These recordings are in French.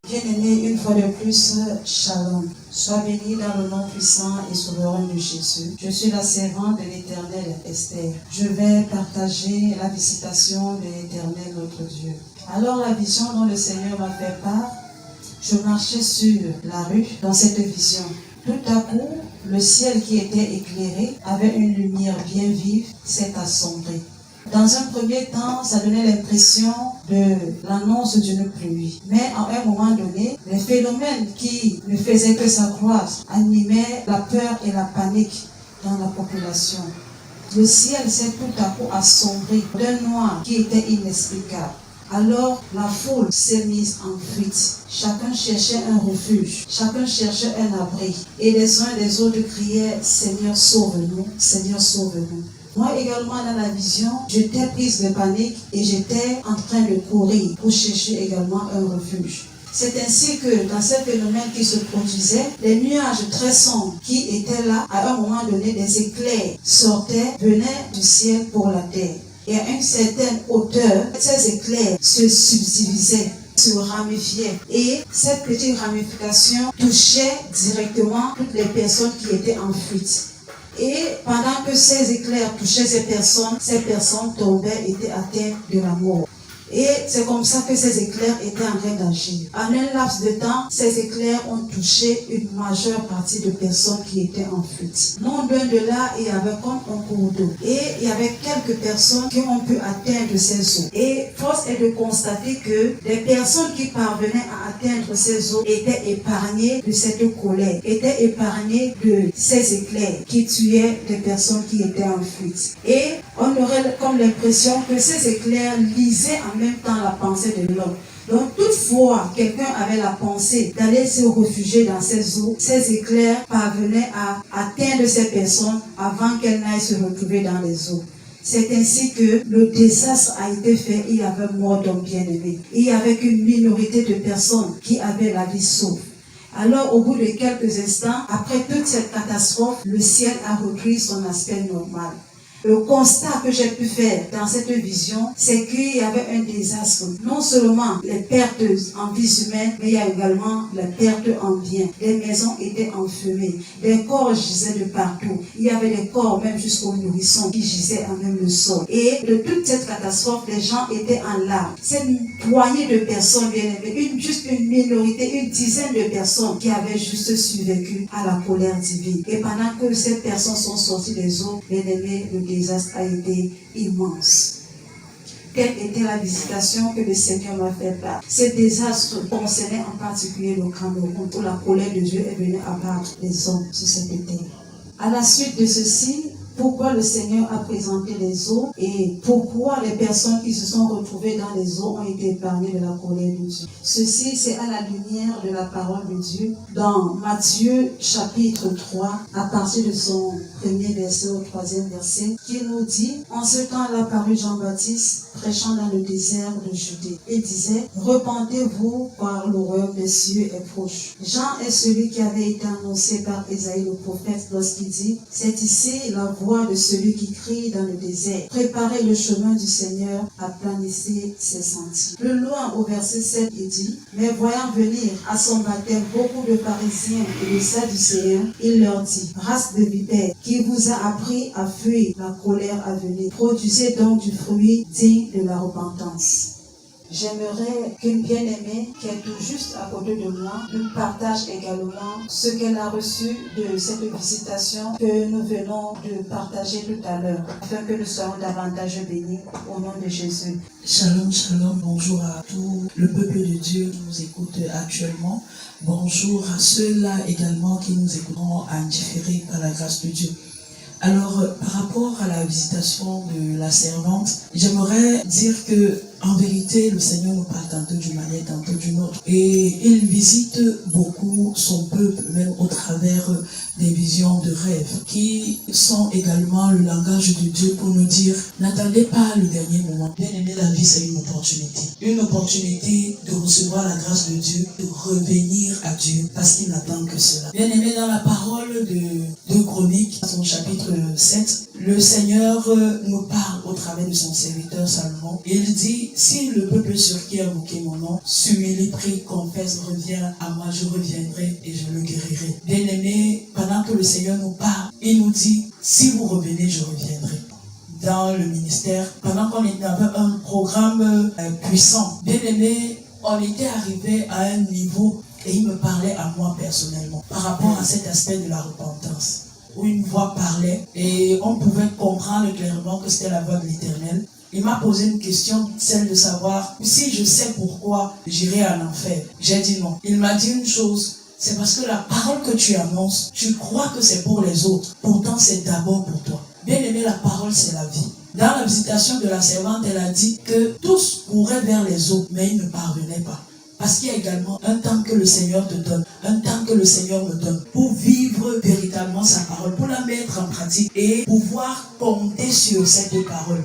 Bien-aimés, une fois de plus, Shalom. Sois béni dans le nom puissant et souverain de Jésus. Je suis la servante de l'Éternel, Esther. Je vais partager la visitation de l'Éternel, notre Dieu. Alors la vision dont le Seigneur m'a fait part, je marchais sur la rue dans cette vision. Tout à coup, le ciel qui était éclairé avait une lumière bien vive, s'est assombré. Dans un premier temps, ça donnait l'impression de l'annonce d'une pluie. Mais à un moment donné, les phénomènes qui ne faisaient que s'accroître animaient la peur et la panique dans la population. Le ciel s'est tout à coup assombré d'un noir qui était inexplicable. Alors la foule s'est mise en fuite. Chacun cherchait un refuge, chacun cherchait un abri. Et les uns et les autres criaient « Seigneur, sauve-nous, Seigneur, sauve-nous ». Moi également dans la vision, j'étais prise de panique et j'étais en train de courir pour chercher également un refuge. C'est ainsi que dans ce phénomène qui se produisait, les nuages très sombres qui étaient là, à un moment donné, des éclairs sortaient, venaient du ciel pour la terre. Et à une certaine hauteur, ces éclairs se subdivisaient, se ramifiaient. Et cette petite ramification touchait directement toutes les personnes qui étaient en fuite. Et pendant que ces éclairs touchaient ces personnes tombaient, étaient atteintes de la mort. Et c'est comme ça que ces éclairs étaient en train d'agir. En un laps de temps, ces éclairs ont touché une majeure partie de personnes qui étaient en fuite. Non loin de là, il y avait comme un cours d'eau. Et il y avait quelques personnes qui ont pu atteindre ces eaux. Et force est de constater que les personnes qui parvenaient à atteindre ces eaux étaient épargnées de cette colère, étaient épargnées de ces éclairs qui tuaient les personnes qui étaient en fuite. Et on aurait comme l'impression que ces éclairs lisaient en même temps la pensée de l'homme. Donc toutefois, quelqu'un avait la pensée d'aller se réfugier dans ces eaux, ces éclairs parvenaient à atteindre ces personnes avant qu'elles n'aillent se retrouver dans les eaux. C'est ainsi que le désastre a été fait, il y avait mort d'hommes bien-aimés. Il y avait qu'une minorité de personnes qui avaient la vie sauve. Alors, au bout de quelques instants, après toute cette catastrophe, le ciel a repris son aspect normal. Le constat que j'ai pu faire dans cette vision, c'est qu'il y avait un désastre. Non seulement les pertes en vies humaines, mais il y a également les pertes en biens. Les maisons étaient enfumées. Les corps gisaient de partout. Il y avait des corps, même jusqu'aux nourrissons, qui gisaient à même le sol. Et de toute cette catastrophe, les gens étaient en larmes. C'est une poignée de personnes, bien aimées, juste une minorité, une dizaine de personnes qui avaient juste survécu à la colère divine. Et pendant que ces personnes sont sorties des eaux, bien aimés, le désastre a été immense. Quelle était la visitation que le Seigneur m'a fait part? Ce désastre concernait en particulier le Cameroun, où la colère de Dieu est venue abattre les hommes sur cette terre. À la suite de ceci, pourquoi le Seigneur a présenté les eaux et pourquoi les personnes qui se sont retrouvées dans les eaux ont été épargnées de la colère de Dieu. Ceci, c'est à la lumière de la parole de Dieu dans Matthieu chapitre 3, à partir de son premier verset au troisième verset, qui nous dit: en ce temps-là parut Jean-Baptiste prêchant dans le désert de Judée et disait: repentez-vous, car le royaume des cieux est proche. Jean est celui qui avait été annoncé par Ésaïe le prophète lorsqu'il dit: c'est ici la voix de celui qui crie dans le désert, préparez le chemin du Seigneur, aplanissez ses sentiers. Plus loin au verset 7, il dit: mais voyant venir à son baptême beaucoup de pharisiens et de sadducéens, il leur dit: race de vipères, qui vous a appris à fuir la colère à venir, produisez donc du fruit digne de la repentance. J'aimerais qu'une bien-aimée qui est tout juste à côté de moi nous partage également ce qu'elle a reçu de cette visitation que nous venons de partager tout à l'heure, afin que nous soyons davantage bénis au nom de Jésus. Shalom, shalom, bonjour à tout le peuple de Dieu qui nous écoute actuellement. Bonjour à ceux-là également qui nous écouteront en différé par la grâce de Dieu. Alors, par rapport à la visitation de la servante, j'aimerais dire que en vérité, le Seigneur nous parle tantôt d'une manière, tantôt d'une autre. Et il visite beaucoup son peuple, même au travers des visions de rêves, qui sont également le langage de Dieu pour nous dire: n'attendez pas le dernier moment. Bien aimé, la vie, c'est une opportunité. Une opportunité de recevoir la grâce de Dieu, de revenir à Dieu, parce qu'il n'attend que cela. Bien aimé, dans la parole de Chroniques, son chapitre 7, le Seigneur nous parle au travers de son serviteur Salomon. Il dit: dit, si le peuple sur qui a invoqué mon nom s'humilie, prie, confesse, revient à moi, je reviendrai et je le guérirai. Bien-aimé, pendant que le Seigneur nous parle, il nous dit, si vous revenez, je reviendrai. Dans le ministère, pendant qu'on avait un programme puissant, bien-aimé, on était arrivé à un niveau et il me parlait à moi personnellement par rapport à cet aspect de la repentance, où une voix parlait et on pouvait comprendre clairement que c'était la voix de l'Éternel. Il m'a posé une question, celle de savoir si je sais pourquoi j'irai en enfer. J'ai dit non. Il m'a dit une chose, c'est parce que la parole que tu annonces, tu crois que c'est pour les autres. Pourtant, c'est d'abord pour toi. Bien aimé, la parole, c'est la vie. Dans la visitation de la servante, elle a dit que tous couraient vers les eaux, mais ils ne parvenaient pas. Parce qu'il y a également un temps que le Seigneur te donne, un temps que le Seigneur me donne pour vivre véritablement sa parole, pour la mettre en pratique et pouvoir compter sur cette parole.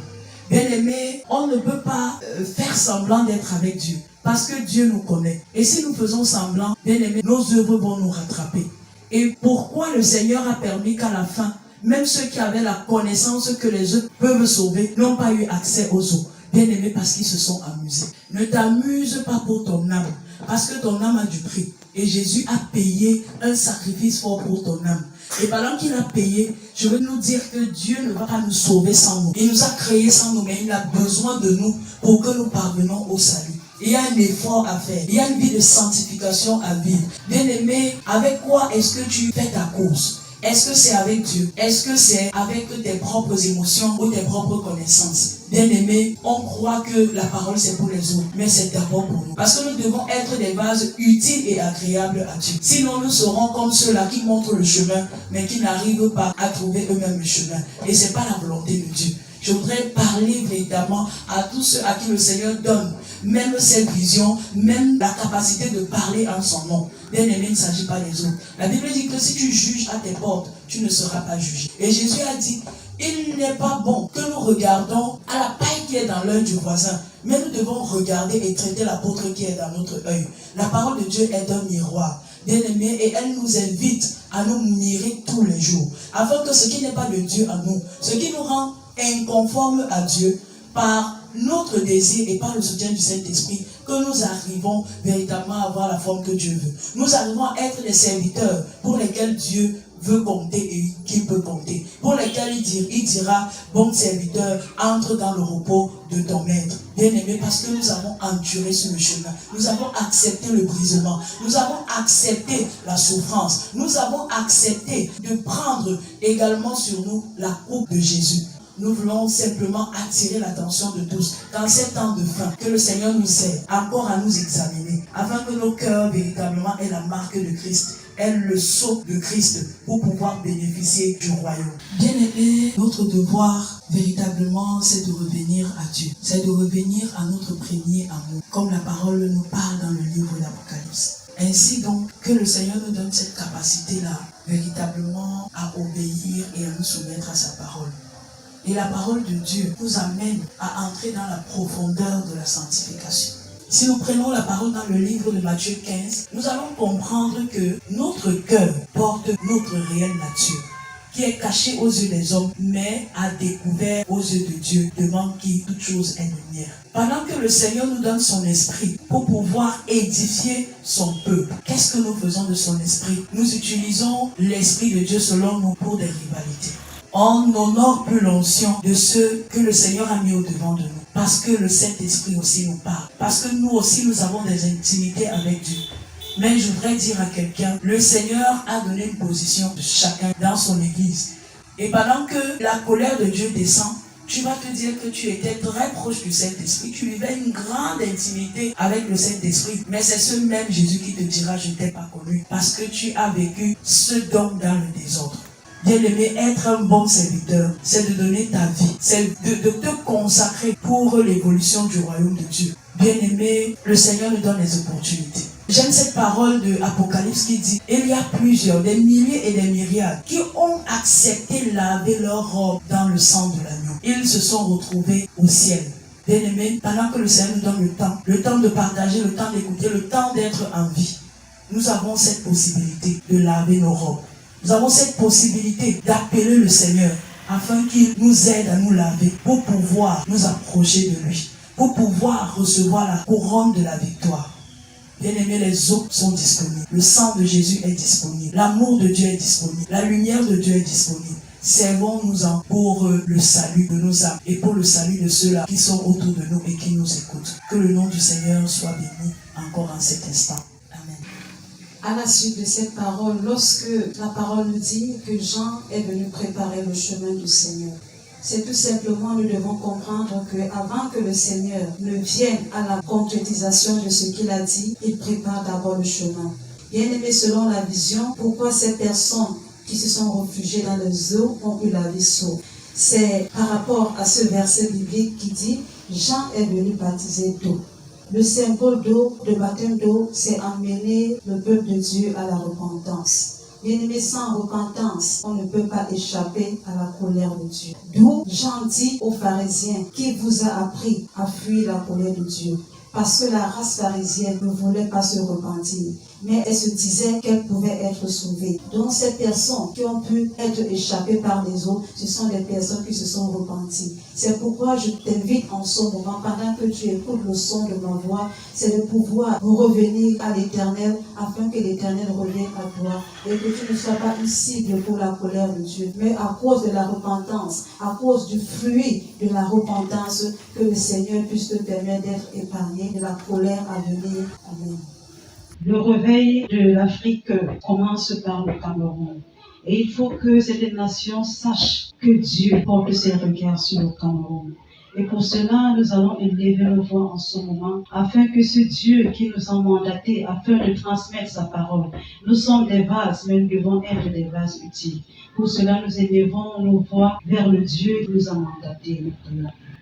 Bien aimé, on ne peut pas faire semblant d'être avec Dieu parce que Dieu nous connaît. Et si nous faisons semblant, bien aimé, nos œuvres vont nous rattraper. Et pourquoi le Seigneur a permis qu'à la fin, même ceux qui avaient la connaissance que les autres peuvent sauver n'ont pas eu accès aux eaux? Bien aimé, parce qu'ils se sont amusés. Ne t'amuse pas pour ton âme, parce que ton âme a du prix. Et Jésus a payé un sacrifice fort pour ton âme. Et pendant qu'il a payé, je veux nous dire que Dieu ne va pas nous sauver sans nous. Il nous a créés sans nous, mais il a besoin de nous pour que nous parvenons au salut. Il y a un effort à faire. Il y a une vie de sanctification à vivre. Bien aimé, avec quoi est-ce que tu fais ta course? Est-ce que c'est avec Dieu? Est-ce que c'est avec tes propres émotions ou tes propres connaissances? Bien aimé, on croit que la parole c'est pour les autres, mais c'est d'abord pour nous. Parce que nous devons être des vases utiles et agréables à Dieu. Sinon nous serons comme ceux-là qui montrent le chemin, mais qui n'arrivent pas à trouver eux-mêmes le chemin. Et ce n'est pas la volonté de Dieu. Je voudrais parler véritablement à tous ceux à qui le Seigneur donne même cette vision, même la capacité de parler en son nom. Bien aimé, il ne s'agit pas des autres. La Bible dit que si tu juges à tes portes, tu ne seras pas jugé. Et Jésus a dit, il n'est pas bon que nous regardons à la paille qui est dans l'œil du voisin, mais nous devons regarder et traiter l'apôtre qui est dans notre œil. La parole de Dieu est un miroir. Bien aimé, et elle nous invite à nous mirer tous les jours, afin que ce qui n'est pas de Dieu en nous, ce qui nous rend inconformes à Dieu, par notre désir et par le soutien du Saint-Esprit, que nous arrivons véritablement à avoir la forme que Dieu veut. Nous arrivons à être des serviteurs pour lesquels Dieu veut compter et qu'il peut compter. Pour lesquels il dira, bon serviteur, entre dans le repos de ton maître. Bien aimé, parce que nous avons enduré sur le chemin. Nous avons accepté le brisement. Nous avons accepté la souffrance. Nous avons accepté de prendre également sur nous la coupe de Jésus. Nous voulons simplement attirer l'attention de tous dans ces temps de fin, que le Seigneur nous aide encore à nous examiner, afin que nos cœurs véritablement aient la marque de Christ, aient le sceau de Christ pour pouvoir bénéficier du royaume. Bien aimé, notre devoir véritablement c'est de revenir à Dieu, c'est de revenir à notre premier amour, comme la parole nous parle dans le livre d'Apocalypse. Ainsi donc, que le Seigneur nous donne cette capacité-là, véritablement à obéir et à nous soumettre à sa parole. Et la parole de Dieu nous amène à entrer dans la profondeur de la sanctification. Si nous prenons la parole dans le livre de Matthieu 15, nous allons comprendre que notre cœur porte notre réelle nature, qui est cachée aux yeux des hommes, mais à découvert aux yeux de Dieu, devant qui toute chose est lumière. Pendant que le Seigneur nous donne son esprit pour pouvoir édifier son peuple, qu'est-ce que nous faisons de son esprit? Nous utilisons l'esprit de Dieu selon nous pour des rivalités. On n'honore plus l'onction de ceux que le Seigneur a mis au-devant de nous. Parce que le Saint-Esprit aussi nous parle. Parce que nous aussi, nous avons des intimités avec Dieu. Mais je voudrais dire à quelqu'un, le Seigneur a donné une position de chacun dans son église. Et pendant que la colère de Dieu descend, tu vas te dire que tu étais très proche du Saint-Esprit. Tu vivais une grande intimité avec le Saint-Esprit. Mais c'est ce même Jésus qui te dira, je ne t'ai pas connu. Parce que tu as vécu ce don dans le désordre. Bien-aimé, être un bon serviteur, c'est de donner ta vie, c'est de te consacrer pour l'évolution du royaume de Dieu. Bien-aimé, le Seigneur nous donne les opportunités. J'aime cette parole de Apocalypse qui dit, il y a plusieurs, des milliers et des myriades, qui ont accepté laver leur robe dans le sang de l'agneau. Ils se sont retrouvés au ciel. Bien-aimé, pendant que le Seigneur nous donne le temps de partager, le temps d'écouter, le temps d'être en vie, nous avons cette possibilité de laver nos robes. Nous avons cette possibilité d'appeler le Seigneur afin qu'il nous aide à nous laver pour pouvoir nous approcher de lui. pour pouvoir recevoir la couronne de la victoire. Bien-aimés, les eaux sont disponibles. Le sang de Jésus est disponible. L'amour de Dieu est disponible. La lumière de Dieu est disponible. Servons-nous-en pour le salut de nos âmes et pour le salut de ceux-là qui sont autour de nous et qui nous écoutent. Que le nom du Seigneur soit béni encore en cet instant. Amen. À la suite de cette parole, lorsque la parole nous dit que Jean est venu préparer le chemin du Seigneur, c'est tout simplement, nous devons comprendre qu'avant que le Seigneur ne vienne à la concrétisation de ce qu'il a dit, il prépare d'abord le chemin. Bien aimé, selon la vision, pourquoi ces personnes qui se sont réfugiées dans les eaux ont eu la vie sauve? C'est par rapport à ce verset biblique qui dit « Jean est venu baptiser d'eau ». Le symbole d'eau, le baptême d'eau, c'est amener le peuple de Dieu à la repentance. Bien-aimé, sans repentance, on ne peut pas échapper à la colère de Dieu. D'où Jean dit aux pharisiens qui vous a appris à fuir la colère de Dieu. Parce que la race pharisienne ne voulait pas se repentir, mais elle se disait qu'elle pouvait être sauvée. Donc ces personnes qui ont pu être échappées par les eaux, ce sont des personnes qui se sont repenties. C'est pourquoi je t'invite en ce moment, pendant que tu écoutes le son de ma voix, c'est de pouvoir revenir à l'Éternel, afin que l'Éternel revienne à toi, et que tu ne sois pas une cible pour la colère de Dieu, mais à cause de la repentance, à cause du fruit de la repentance, que le Seigneur puisse te permettre d'être épargné de la colère à venir. Amen. Le réveil de l'Afrique commence par le Cameroun. Et il faut que cette nation sache que Dieu porte ses regards sur le Cameroun. Et pour cela, nous allons élever nos voix en ce moment, afin que ce Dieu qui nous a mandatés, afin de transmettre sa parole, nous sommes des vases, mais nous devons être des vases utiles. Pour cela, nous élevons nos voix vers le Dieu qui nous a mandatés.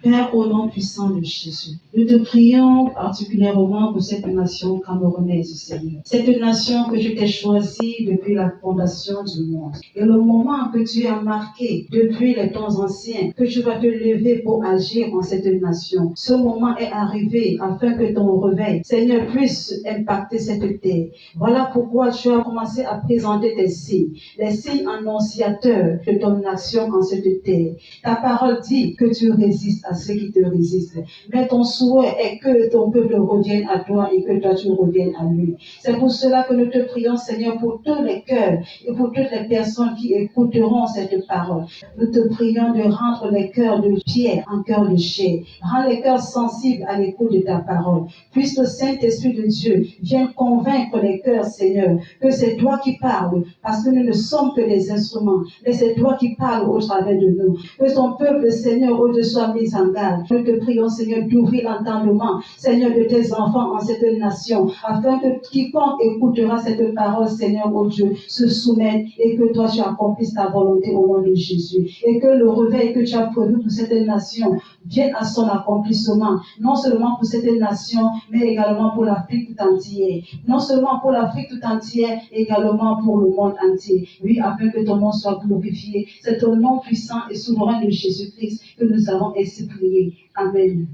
Père, au nom puissant de Jésus, nous te prions particulièrement pour cette nation camerounaise, Seigneur. Cette nation que je t'ai choisie depuis la fondation du monde. Et le moment que tu as marqué depuis les temps anciens, que tu vas te lever pour agir en cette nation. Ce moment est arrivé afin que ton réveil, Seigneur, puisse impacter cette terre. Voilà pourquoi tu as commencé à présenter tes signes, les signes annonciateurs de ton action en cette terre. Ta parole dit que tu résistes à ceux qui te résistent. Mais ton souhait est que ton peuple revienne à toi et que toi tu reviennes à lui. C'est pour cela que nous te prions, Seigneur, pour tous les cœurs et pour toutes les personnes qui écouteront cette parole. Nous te prions de rendre les cœurs de pierre en cœur de chair. Rends les cœurs sensibles à l'écoute de ta parole. Puisse le Saint-Esprit de Dieu vienne convaincre les cœurs, Seigneur, que c'est toi qui parles, parce que nous ne sommes que des instruments, mais c'est toi qui parles au travers de nous. Que ton peuple, Seigneur, soit mis en garde. Nous te prions, Seigneur, d'ouvrir l'entendement, Seigneur, de tes enfants en cette nation, afin que quiconque écoutera cette parole, Seigneur, oh Dieu, se soumette et que toi, tu accomplisses ta volonté au nom de Jésus. Et que le réveil que tu as prévu pour cette nation vienne à son accomplissement, non seulement pour cette nation, mais également pour l'Afrique tout entière. Non seulement pour l'Afrique tout entière, également pour le monde entier. Oui, afin que ton nom soit glorifié. C'est ton nom puissant et souverain de Jésus-Christ que nous avons ainsi prié. Amen.